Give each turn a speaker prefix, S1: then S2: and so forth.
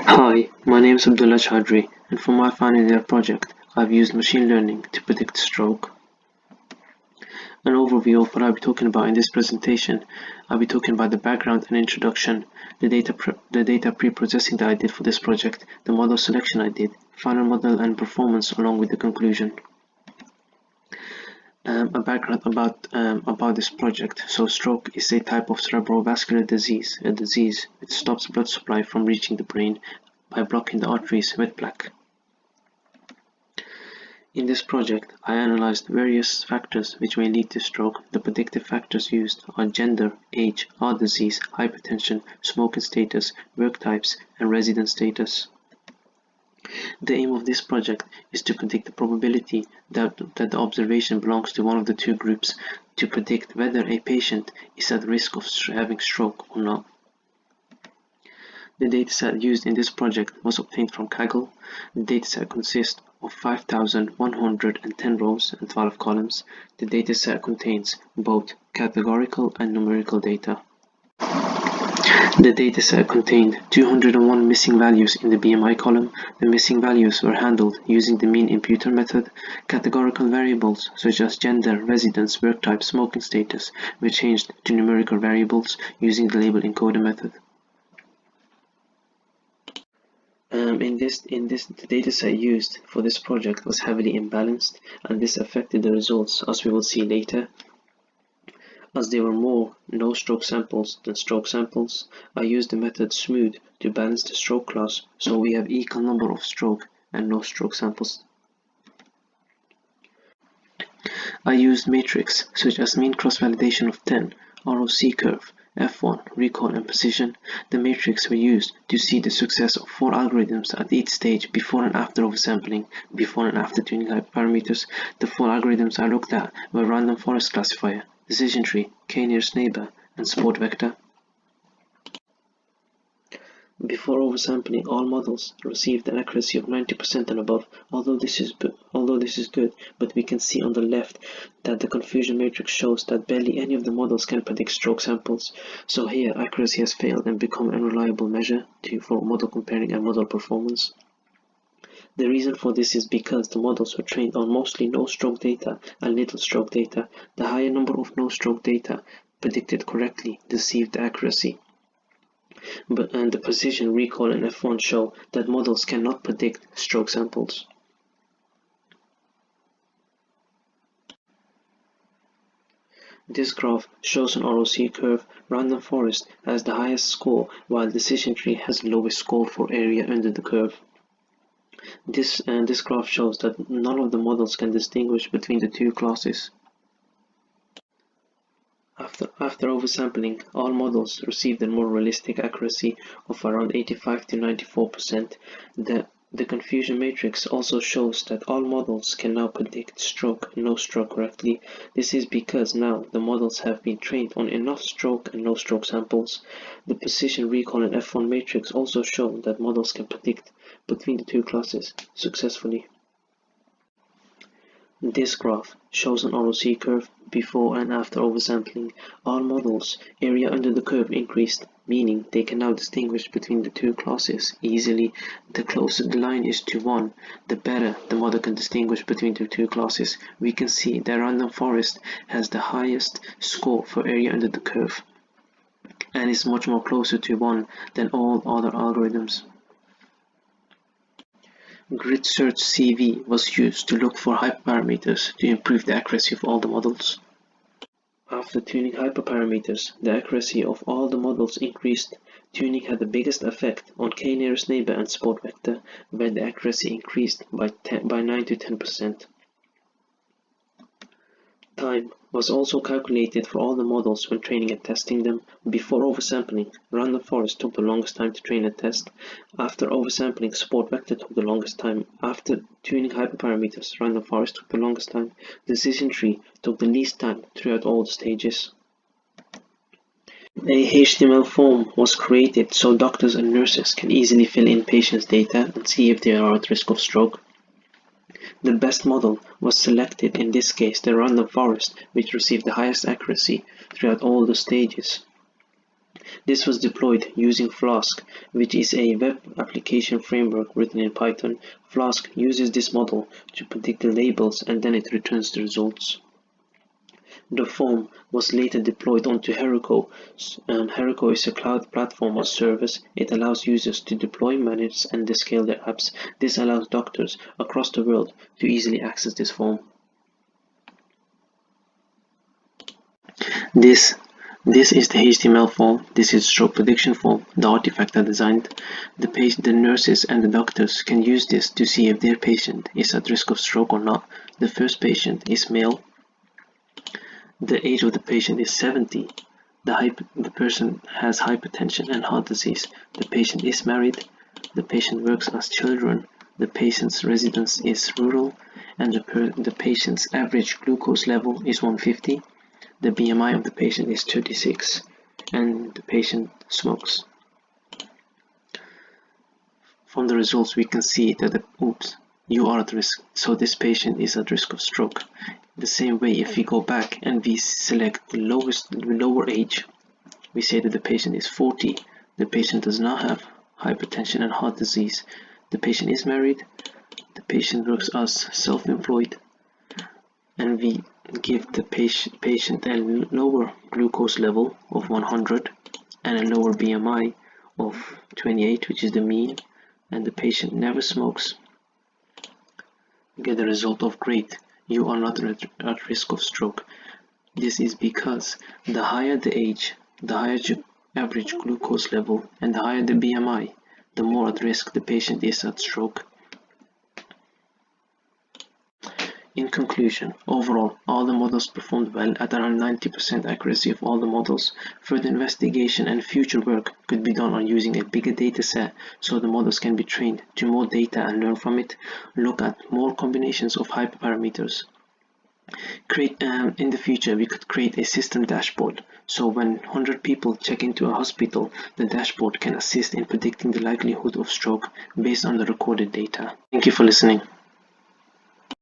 S1: Hi, my name is Abdullah Chaudhry, and for my final year project, I've used machine learning to predict stroke. An overview of what I'll be talking about in this presentation. I'll be talking about the background and introduction, the data pre-processing that I did for this project, the model selection I did, final model and performance along with the conclusion. A background about this project. So stroke is a type of cerebrovascular disease, a disease that stops blood supply from reaching the brain by blocking the arteries with plaque. In this project, I analyzed various factors which may lead to stroke. The predictive factors used are gender, age, heart disease, hypertension, smoking status, work types, and residence status. The aim of this project is to predict the probability that the observation belongs to one of the two groups, to predict whether a patient is at risk of having stroke or not. The dataset used in this project was obtained from Kaggle. The dataset consists of 5,110 rows and 12 columns. The dataset contains both categorical and numerical data. The dataset contained 201 missing values in the BMI column. The missing values were handled using the mean imputer method. Categorical variables such as gender, residence, work type, smoking status were changed to numerical variables using the label encoder method. The dataset used for this project was heavily imbalanced, and this affected the results, as we will see later. As there were more no-stroke samples than stroke samples, I used the method smooth to balance the stroke class, so we have equal number of stroke and no-stroke samples. I used metrics such as mean cross-validation of 10, ROC curve, F1, recall and precision. The matrix were used to see the success of 4 algorithms at each stage before and after oversampling, before and after tuning hyperparameters. The 4 algorithms I looked at were random forest classifier, decision tree, k-nearest neighbor, and support vector. Before oversampling, all models received an accuracy of 90% and above. Although this is good, but we can see on the left that the confusion matrix shows that barely any of the models can predict stroke samples. So here, accuracy has failed and become an unreliable measure for model comparing and model performance. The reason for this is because the models were trained on mostly no-stroke data and little stroke data. The higher number of no-stroke data predicted correctly deceived the accuracy. And the precision, recall, and F1 show that models cannot predict stroke samples. This graph shows an ROC curve. Random forest has the highest score, while decision tree has the lowest score for area under the curve. This graph shows that none of the models can distinguish between the two classes. After oversampling, all models received a more realistic accuracy of around 85 to 94%. The confusion matrix also shows that all models can now predict stroke and no stroke correctly. This is because now the models have been trained on enough stroke and no stroke samples. The precision, recall, and F1 matrix also show that models can predict between the two classes successfully. This graph shows an ROC curve before and after oversampling. All models' area under the curve increased, meaning they can now distinguish between the two classes easily. The closer the line is to 1, the better the model can distinguish between the two classes. We can see that random forest has the highest score for area under the curve and is much more closer to 1 than all other algorithms. Grid search CV was used to look for hyperparameters to improve the accuracy of all the models. After tuning hyperparameters, the accuracy of all the models increased. Tuning had the biggest effect on k-nearest neighbor and support vector, where the accuracy increased by 9 to 10%. Time was also calculated for all the models when training and testing them. Before oversampling, random forest took the longest time to train and test. After oversampling, support vector took the longest time. After tuning hyperparameters, random forest took the longest time. Decision tree took the least time throughout all the stages. A HTML form was created so doctors and nurses can easily fill in patients' data and see if they are at risk of stroke. The best model was selected, in this case the random forest, which received the highest accuracy throughout all the stages. This was deployed using Flask, which is a web application framework written in Python. Flask uses this model to predict the labels and then it returns the results. The form was later deployed onto Heroku, and Heroku is a cloud platform or service. It allows users to deploy, manage, and scale their apps. This allows doctors across the world to easily access this form. This is the HTML form. This is stroke prediction form. The artifact are designed. The nurses and the doctors can use this to see if their patient is at risk of stroke or not. The first patient is male. The age of the patient is 70. The person has hypertension and heart disease. The patient is married. The patient works as children. The patient's residence is rural, and the patient's average glucose level is 150. The BMI of the patient is 36, and the patient smokes. From the results, we can see that you are at risk. So this patient is at risk of stroke. The same way, if we go back and we select the lower age, we say that the patient is 40, the patient does not have hypertension and heart disease, the patient is married, the patient works as self-employed, and we give the patient a lower glucose level of 100 and a lower BMI of 28, which is the mean, and the patient never smokes, we get the result of great. You are not at risk of stroke. This is because the higher the age, the higher the average glucose level, and the higher the BMI, the more at risk the patient is at stroke. In conclusion, overall, all the models performed well at around 90% accuracy of all the models. Further investigation and future work could be done on using a bigger data set so the models can be trained to more data and learn from it. Look at more combinations of hyperparameters. In the future, we could create a system dashboard, so when 100 people check into a hospital, the dashboard can assist in predicting the likelihood of stroke based on the recorded data. Thank you for listening.